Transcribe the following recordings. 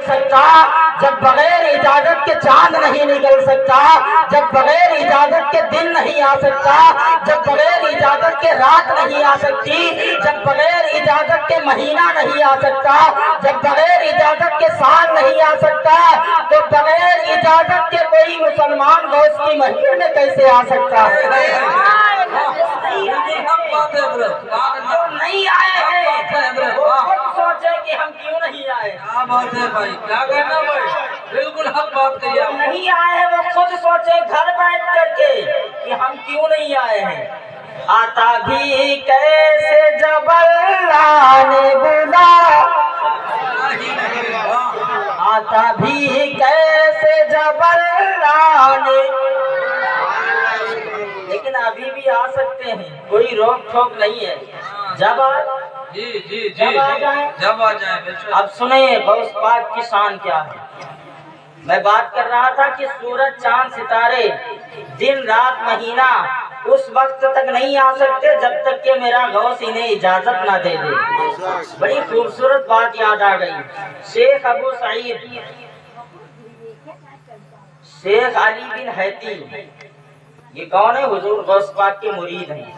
سکتا، جب بغیر اجازت کے چاند نہیں نکل سکتا، جب بغیر اجازت کے دن نہیں آ سکتا، جب بغیر اجازت کے رات نہیں آ سکتی، جب بغیر اجازت کے مہینہ نہیں آ سکتا، جب بغیر اجازت کے سال نہیں آ سکتا، تو بغیر اجازت کے کوئی مسلمان غوث کی محفل میں کیسے آ سکتا ہے؟ نہیں آئے ہیں وہ خود سوچے کہ ہم کیوں نہیں آئے۔ کیا بات ہے بھائی، کیا کہنا بھائی، بالکل حق بات کہی آپ نے۔ نہیں آئے ہیں وہ خود سوچے گھر بیٹھ کر کے کہ ہم کیوں نہیں آئے ہیں۔ آتا بھی کیسے جب اللہ نے بلا، آتا بھی کیسے جب اللہ نے، لیکن ابھی بھی آ سکتے ہیں، کوئی روک ٹوک نہیں ہے۔ جب جی جب آ جائیں، جب آ جائیں بے شک۔ اب سنیں غوث پاک کی شان کیا ہے۔ میں بات کر رہا تھا کہ سورج چاند ستارے دن رات مہینہ اس وقت تک نہیں آ سکتے جب تک کہ میرا غوث انہیں اجازت نہ دے دے۔ بڑی خوبصورت بات یاد آ گئی۔ شیخ ابو سعید شیخ علی بن حیتی، یہ کون ہے؟ حضور غوث پاک کے مرید ہیں۔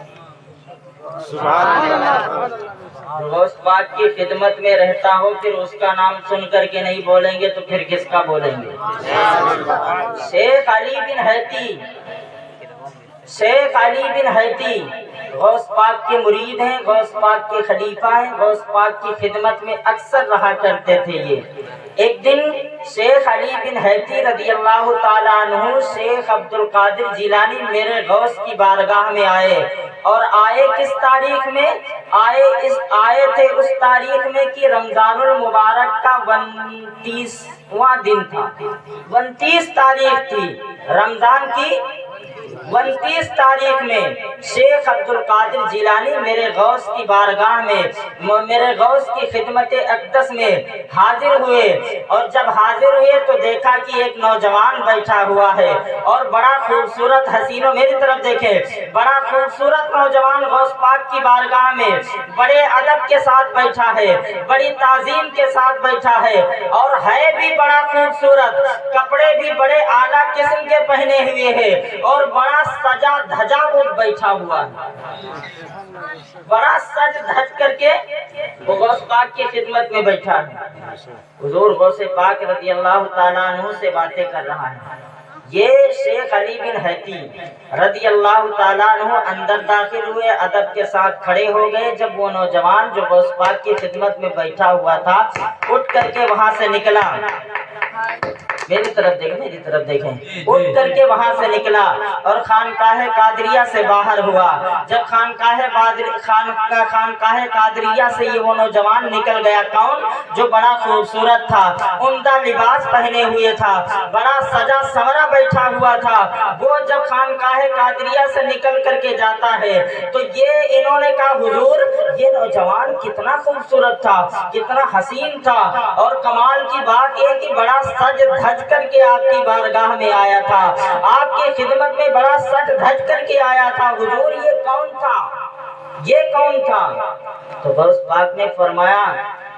غوث پاک کی خدمت میں رہتا ہو پھر اس کا نام سن کر کے نہیں بولیں گے تو پھر کس کا بولیں گے؟ شیخ علی بن حیتی، شیخ علی بن حیتی غوث پاک کے مرید ہیں، غوث پاک کے خلیفہ ہیں، غوث پاک کی خدمت میں اکثر رہا کرتے تھے۔ یہ ایک دن شیخ علی بن حیتی رضی اللہ تعالیٰ عنہ شیخ عبد القادر جیلانی میرے غوث کی بارگاہ میں آئے، اور آئے کس تاریخ میں؟ آئے تھے اس تاریخ میں کہ رمضان المبارک کا 29واں دن تھا، 29 تاریخ تھی رمضان کی۔ 29 تاریخ میں شیخ عبد القادر جیلانی میرے غوث کی بارگاہ میں، میرے غوث کی خدمت اقدس میں حاضر ہوئے، اور جب حاضر ہوئے تو دیکھا کہ ایک نوجوان بیٹھا ہوا ہے، اور بڑا خوبصورت حسینوں، میری طرف دیکھیں، بڑا خوبصورت نوجوان غوث پاک کی بارگاہ میں بڑے ادب کے ساتھ بیٹھا ہے، بڑی تعظیم کے ساتھ بیٹھا ہے، اور ہے بھی بڑا خوبصورت، کپڑے بھی بڑے اعلیٰ قسم کے پہنے ہوئے ہیں، اور بڑا سجا دھجا وہ بیٹھا ہوا ہے، بڑا سج دھج کر کے وہ غوث پاک کی خدمت میں بیٹھا ہے۔ حضور غوث پاک رضی اللہ تعالیٰ عنہ سے باتیں کر رہا ہے۔ یہ شیخ علی بن حیتی رضی اللہ تعالیٰ عنہ اندر داخل ہوئے، ادب کے ساتھ کھڑے ہو گئے۔ جب وہ نوجوان جو غوث پاک کی خدمت میں بیٹھا ہوا تھا اٹھ کر کے وہاں سے نکلا، میری طرف دیکھیں، میری طرف دیکھیں، اٹھ کر کے وہاں سے نکلا اور خانقاہ قادریہ سے باہر ہوا۔ جب خانقاہ قادریہ سے یہ وہ نوجوان نکل گیا، کون؟ جو بڑا خوبصورت تھا، عمدہ لباس پہنے ہوئے تھا، بڑا سجا سورا بیٹھا ہوا تھا، وہ جب خانقاہ قادریہ سے نکل کر کے جاتا ہے تو یہ انہوں نے کہا حضور یہ نوجوان کتنا خوبصورت تھا، کتنا حسین تھا، اور کمال کی بات یہ کہ بڑا سج دھج کر کے آپ کی بارگاہ میں آیا تھا، آپ کی خدمت میں بڑا سج دھج کر کے آیا تھا، حضور یہ کون تھا، یہ کون تھا؟ تو غوث پاک نے فرمایا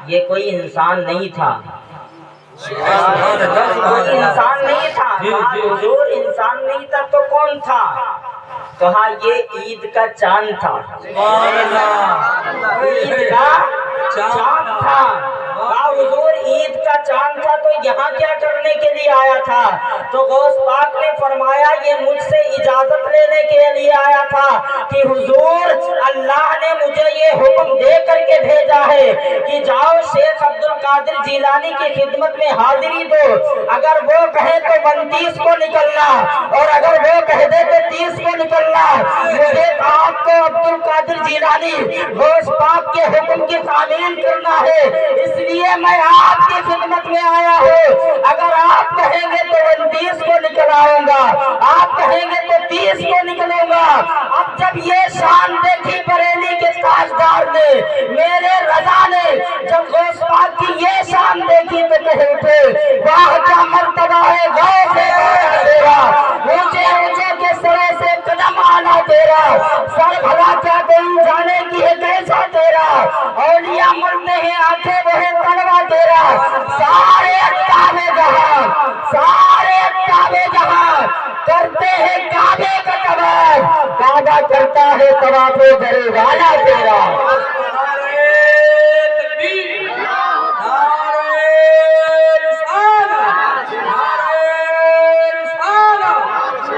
یہ کوئی انسان نہیں تھا، کوئی انسان نہیں تھا۔ کہا حضور انسان نہیں تھا تو کون تھا؟ کہا یہ عید کا چاند تھا، عید کا چاند تھا۔ کہا حضور عید کا چاند تھا تو یہاں کیا کرنے کے لیے آیا تھا؟ تو غوث پاک نے فرمایا یہ مجھ سے اجازت لینے کے لیے آیا تھا کہ حضور اللہ نے مجھے یہ حکم دے کر کے بھیجا ہے کہ جاؤ شیخ عبد القادر جیلانی کی خدمت میں حاضری دو، اگر وہ کہے تو 29 کو نکلنا، اور اگر وہ کہہ دے تو 30 کو نکلنا، مجھے آپ کو عبد القادر جیلانی غوث پاک کے حکم کی تعمیل کرنا ہے، اس لیے میں آپ کی خدمت میں آیا ہوں، اگر آپ کہیں گے تو 29 کو نکل آؤں گا، آپ کہیں گے تو 30 کو نکلوں گا۔ اب جب یہ شان دیکھی بریلی کے تاجدار نے، میرے رضا نے، جب غوث پاک کی یہ شان دیکھی تو کہے اٹھے واہ کیا مرتبہ ہے غوث تیرا، اونچے اونچے کے سرے سے قدم آنا تیرا، سر بھلا کیا کوئی جانے کی ہے کیسا تیرا، اولیاء مرتے ہیں آنکھیں بہے تنوا تیرا، سارے ہے طواف درے والا تیرا نعرہ تکبیر، نعرہ رسالت، نعرہ رسالت،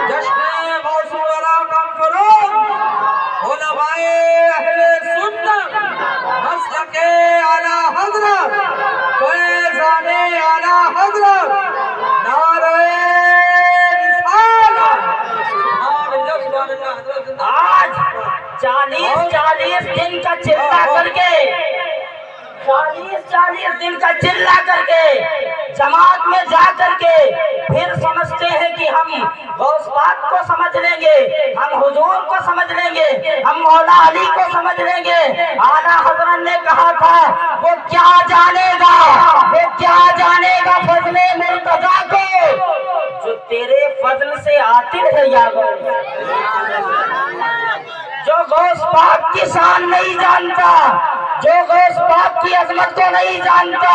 جشن غوث الورا کانفرنس، علماء اہل سنت، مسلک اعلی حضرت، فیضان اعلی حضرت، نعرہ رسالت، نعرہ حضرت آج 40 دن کا چلہ کر کے 40 دن کا چلہ کر کے جماعت میں جا کر کے پھر سمجھتے ہیں کہ ہم غوث پاک کو سمجھ لیں گے، ہم حضور کو سمجھ لیں گے، ہم مولا علی کو سمجھ لیں گے۔ اعلیٰ حضرت نے کہا تھا وہ کیا جانے گا، وہ کیا جانے گا فضل مرتضیٰ کو جو تیرے فضل سے عاطر ہے یا غوث، جو غوث پاک کی شان نہیں جانتا، جو غوث پاک کی عظمت کو نہیں جانتا،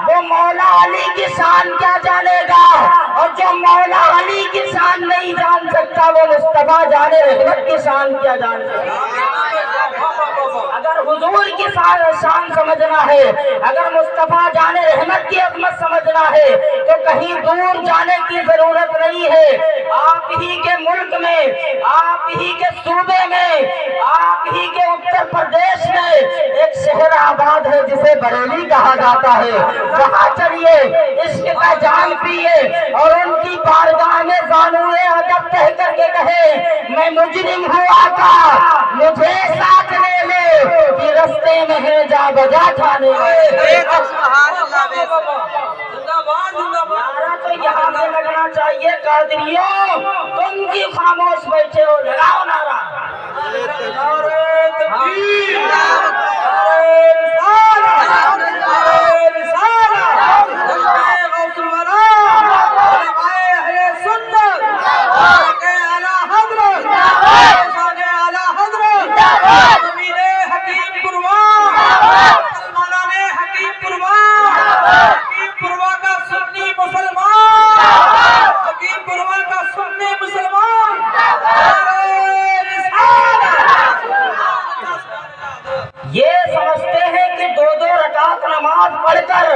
وہ مولا علی کی شان کیا جانے گا، اور جو مولا علی کی شان نہیں جان سکتا وہ مصطفیٰ جان رحمت کی شان کیا جان سکتا۔ اگر حضور کی شان سمجھنا ہے، اگر مصطفیٰ جان رحمت کی عظمت سمجھنا ہے تو کہیں دور جانے کی ضرورت نہیں ہے۔ آپ ہی کے ملک میں، آپ ہی کے صوبے میں، آپ ہی کے اتر پردیش میں ایک شہر آباد ہے جسے بریلی کہا جاتا ہے، وہاں چلیے، عشق کا جام پیے اور ان کی بارگاہ میں زانوئے ادب کہہ کر کے کہے میں مجرم ہوں آقا مجھے ساتھ لے لے کہ رستے میں ہے جا بجا کھانے نعرہ تو یہاں سے لگنا چاہیے۔ قادریوں تم کی خاموش بیٹھے ہو، لگاؤ نعرہ۔ نعرہ تکبیر، نعرہ رسالت، نعرہ رسالت، جشن غوث الورا، علماء اہل سنت، مسلک اعلی حضرت، فیضان اعلی حضرت، امیر حکیم پروان، مسلمانان حکیم پروان، حکیم پروان کا سنی مسلمان، حکیم پروان کا سنی مسلمان، نعرہ رسالت۔ یہ سمجھتے ہیں کہ 2 رکعت نماز پڑھ کر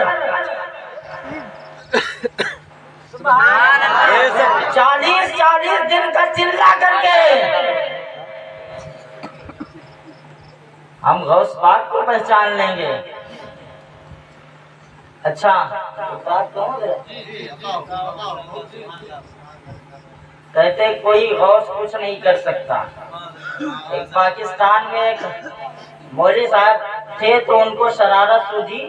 40 دن کا چلہ کر کے ہم غوث پاک کو پہچان لیں گے۔ اچھا بات کہوں گے؟ کہتے کوئی غوث کچھ نہیں کر سکتا۔ ایک پاکستان میں ایک مولوی صاحب تھے تو ان کو شرارت سوجی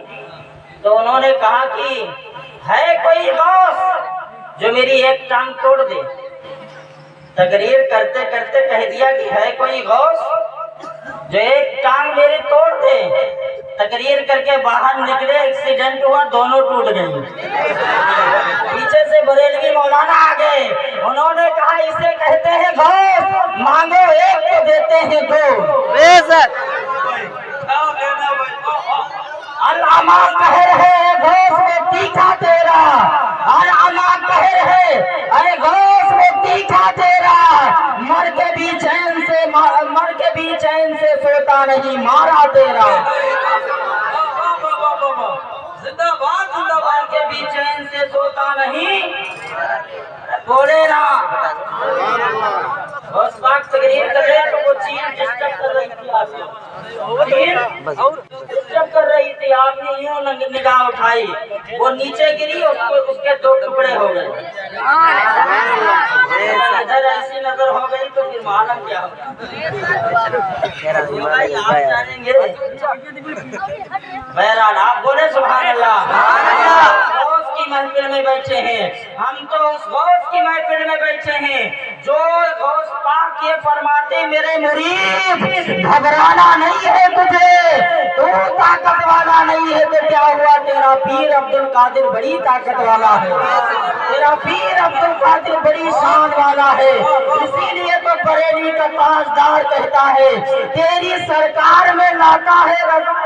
تو انہوں نے کہا کہ ہے کوئی غوث جو میری ایک ٹانگ توڑ دے۔ تقریر کرتے کرتے کہہ دیا کہ ہے کوئی غوث جو ایک ٹانگ میری توڑ دے۔ تقریر کر کے باہر نکلے، ایکسیڈنٹ ہوا، دونوں ٹوٹ گئی۔ پیچھے سے بریلوی مولانا آ گئے، انہوں نے کہا اسے کہتے ہیں غوث، مانگو ایک تو دیتے ہیں دو۔ العما قہر ہے غوث میں تیکھا تیرا، العما قہر ہے اے غوث میں تیکھا تیرا، مر کے بھی چین سے سوتا نہیں مارا تیرا۔ زندہ باد، زندہ مر باد کے بھی چین سے سوتا نہیں، بولے نا۔ غوث پاک تقریر کر رہے ہیں تو وہ چین ڈسٹرب کر رہی تھی آپ کو، ڈسٹرب کر رہی تھی، آپ نے یوں نگاہ اٹھائی، وہ نیچے گری، اس کے 2 ٹکڑے ہو گئے۔ ادھر ایسی نظر ہو گئی تو پھر معلوم کیا ہوگا۔ آپ جانیں گے۔ بہرحال آپ بولے سبحان اللہ۔ غوث کی محفل میں بیٹھے ہیں ہم، تو اس غوث کی محفل میں بیٹھے ہیں جو غوث پاک یہ فرماتے میرے مرید گھبرانا نہیں ہے تجھے، تو طاقت والا نہیں ہے تو کیا ہوا، تیرا پیر عبد القادر بڑی طاقت والا ہے، تیرا پیر عبد القادر بڑی شان والا ہے۔ اسی لیے تو بریلی کا تاجدار کہتا ہے تیری سرکار میں لاتا ہے رضا،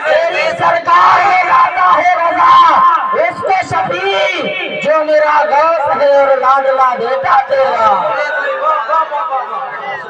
تیری سرکار میں لاتا ہے رضا اس کو شفیع جو میرا غوث ہے اور لاڈلا بیٹا تیرا۔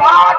5